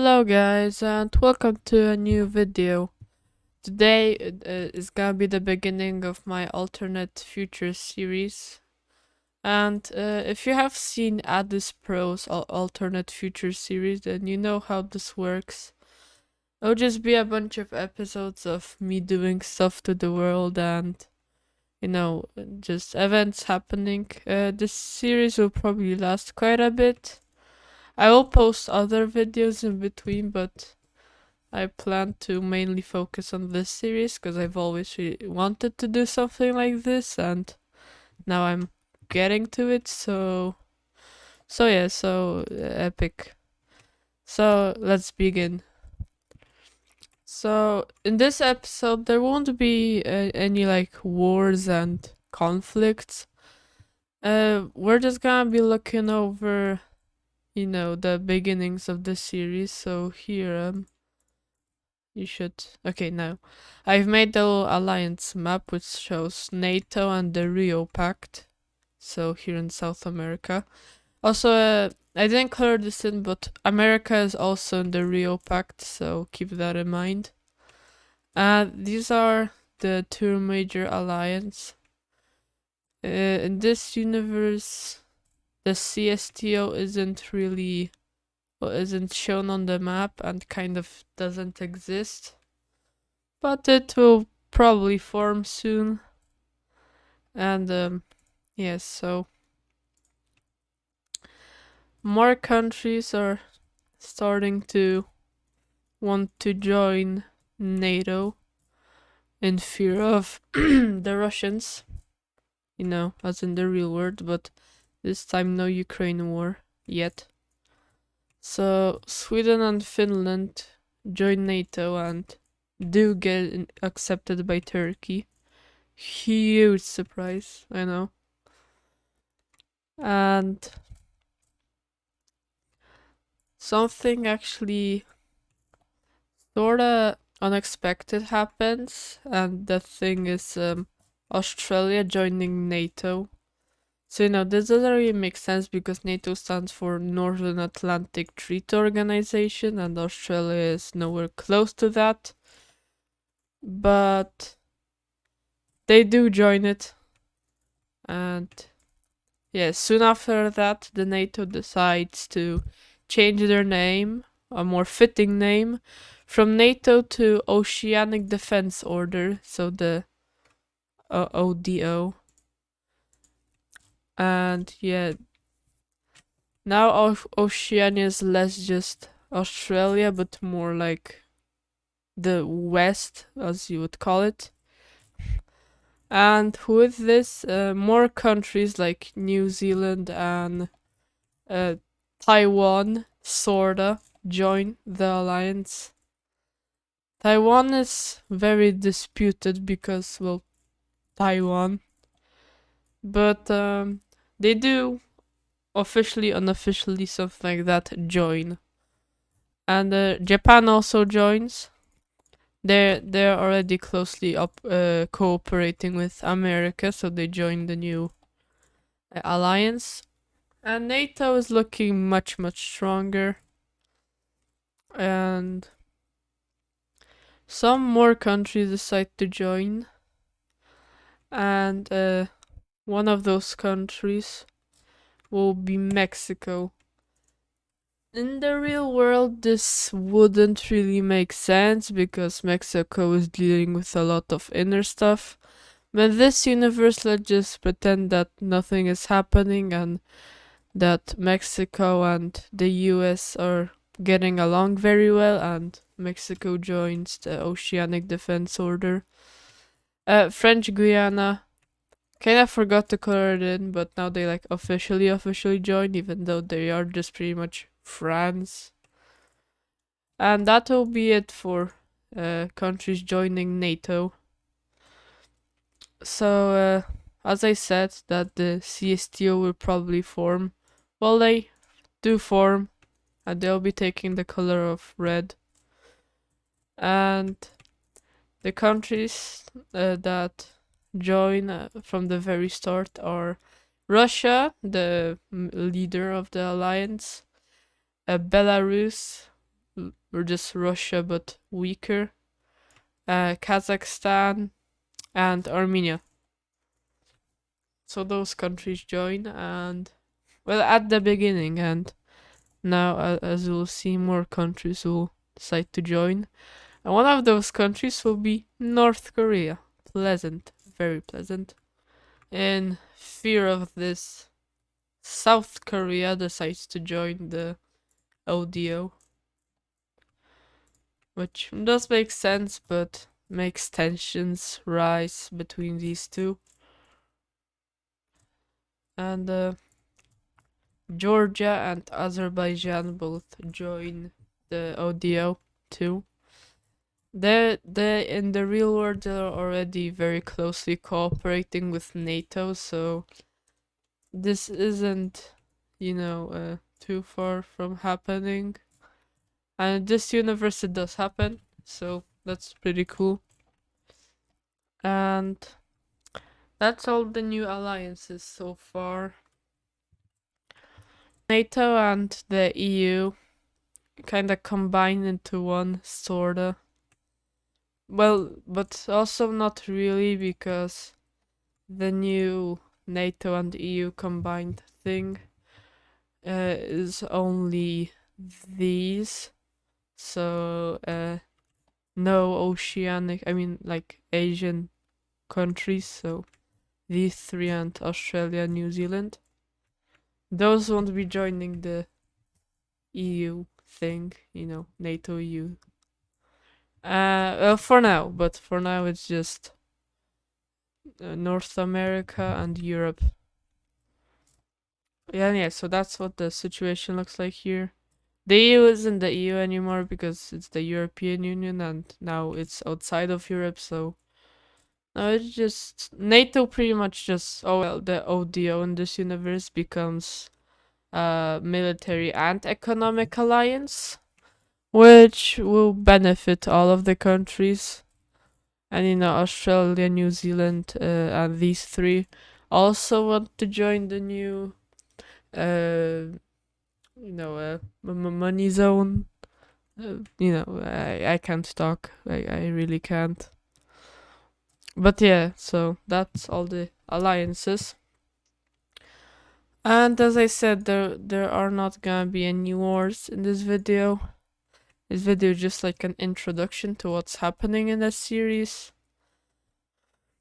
Hello guys and welcome to a new video. Today is gonna be the beginning of my alternate future series. And if you have seen Addis Pro's alternate future series, then you know how this works. It'll just be a bunch of episodes of me doing stuff to the world and just events happening. This series will probably last quite a bit. I will post other videos in between, but I plan to mainly focus on this series because I've always really wanted to do something like this, and now I'm getting to it. So epic. So let's begin. So in this episode, there won't be any like wars and conflicts. We're just gonna be looking over, the beginnings of the series. So here, you should. Okay, now I've made the little alliance map which shows NATO and the Rio Pact. So here in South America. Also, I didn't color this in, but America is also in the Rio Pact, so keep that in mind. These are the two major alliance. In this universe, the CSTO isn't shown on the map and kind of doesn't exist. But it will probably form soon. And yes, so more countries are starting to want to join NATO in fear of the Russians, as in the real world, but this time no Ukraine war yet. So Sweden and Finland join NATO and do get accepted by Turkey. Huge surprise, I know. And something actually sorta unexpected happens, and the thing is Australia joining NATO. So this doesn't really make sense because NATO stands for Northern Atlantic Treaty Organization and Australia is nowhere close to that. But they do join it. And yeah, soon after that the NATO decides to change their name, a more fitting name, from NATO to Oceanic Defense Order, so the ODO. And yeah, now Oceania is less just Australia, but more like the West, as you would call it. And with this, more countries like New Zealand and Taiwan sorta join the alliance. Taiwan is very disputed because, well, Taiwan. But they do officially, unofficially, something like that, join. And Japan also joins. They're already closely cooperating with America, so they join the new alliance. And NATO is looking much, much stronger. And some more countries decide to join. And one of those countries will be Mexico. In the real world, this wouldn't really make sense because Mexico is dealing with a lot of inner stuff. But in this universe, let's just pretend that nothing is happening and that Mexico and the US are getting along very well and Mexico joins the Oceanic Defense Order. French Guiana, kinda forgot to color it in, but now they like officially joined, even though they are just pretty much France. And that will be it for countries joining NATO. So as I said, that the CSTO will probably form. Well, they do form, and they'll be taking the color of red. And the countries that join from the very start are Russia, the leader of the alliance, Belarus, we're just Russia but weaker. Kazakhstan and Armenia. So those countries join, and well, at the beginning, and now as you'll see, more countries will decide to join. And one of those countries will be North Korea. Pleasant, very pleasant. In fear of this, South Korea decides to join the ODO, which does make sense, but makes tensions rise between these two. And Georgia and Azerbaijan both join the ODO too. They in the real world they're already very closely cooperating with NATO, so this isn't, too far from happening. And this universe it does happen, so that's pretty cool. And that's all the new alliances so far. NATO and the EU kind of combine into one, sorta. Well, but also not really, because the new NATO and EU combined thing is only these. So, no oceanic, I mean, like Asian countries, so these three and Australia, New Zealand. Those won't be joining the EU thing, NATO EU. Well, for now, but for now it's just North America and Europe. Yeah, so that's what the situation looks like here. The EU isn't the EU anymore because it's the European Union, and now it's outside of Europe, so no, it's just NATO pretty much just, oh well, the ODO in this universe becomes a military and economic alliance, which will benefit all of the countries. And Australia, New Zealand, and these three also want to join the new, money zone. I can't talk. I really can't. But yeah, so that's all the alliances. And as I said, there are not gonna be any wars in this video. This video is just like an introduction to what's happening in this series.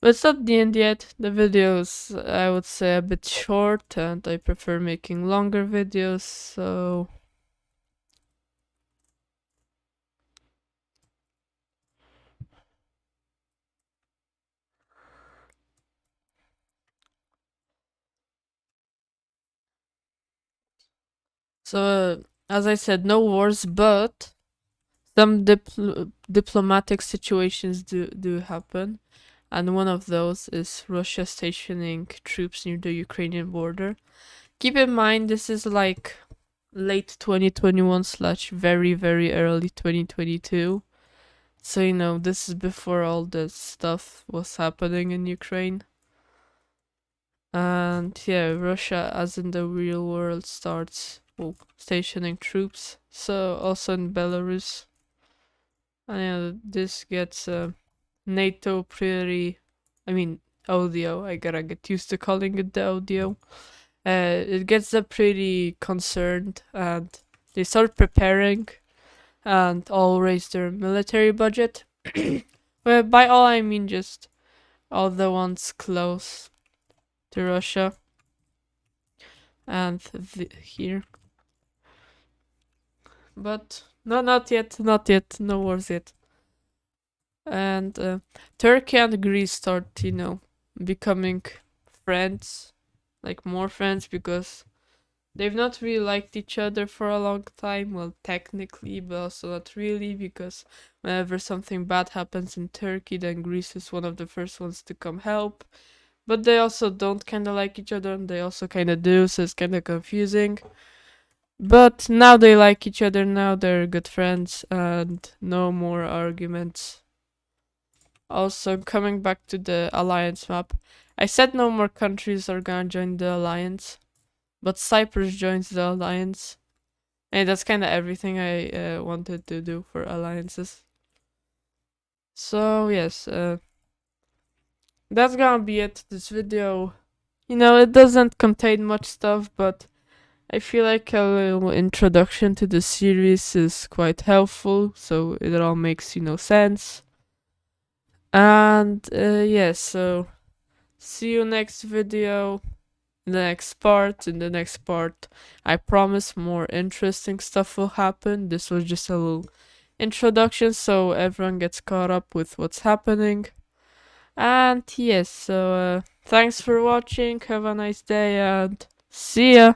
But it's not the end yet. The videos, I would say, a bit short, and I prefer making longer videos, so... So, as I said, no wars, but some diplomatic situations do happen. And one of those is Russia stationing troops near the Ukrainian border. Keep in mind, this is like late 2021 slash very, very early 2022. So, this is before all this stuff was happening in Ukraine. And yeah, Russia, as in the real world, starts stationing troops. So also in Belarus. And this gets NATO pretty, ODO, I gotta get used to calling it the ODO. It gets them pretty concerned, and they start preparing and all raise their military budget. Well, by all I mean just all the ones close to Russia and here. But no, not yet, no wars yet. And Turkey and Greece start, becoming friends, like more friends, because they've not really liked each other for a long time. Well, technically, but also not really, because whenever something bad happens in Turkey, then Greece is one of the first ones to come help. But they also don't kind of like each other, and they also kind of do, so it's kind of confusing. But now they like each other, now they're good friends, and no more arguments. Also, coming back to the alliance map, I said no more countries are gonna join the alliance, but Cyprus joins the alliance. And that's kind of everything I wanted to do for alliances. So yes, that's gonna be it. This video, it doesn't contain much stuff, but I feel like a little introduction to the series is quite helpful, so it all makes, sense. And yeah, so see you next video, in the next part. In the next part, I promise more interesting stuff will happen. This was just a little introduction so everyone gets caught up with what's happening. And yes, so thanks for watching, have a nice day, and see ya!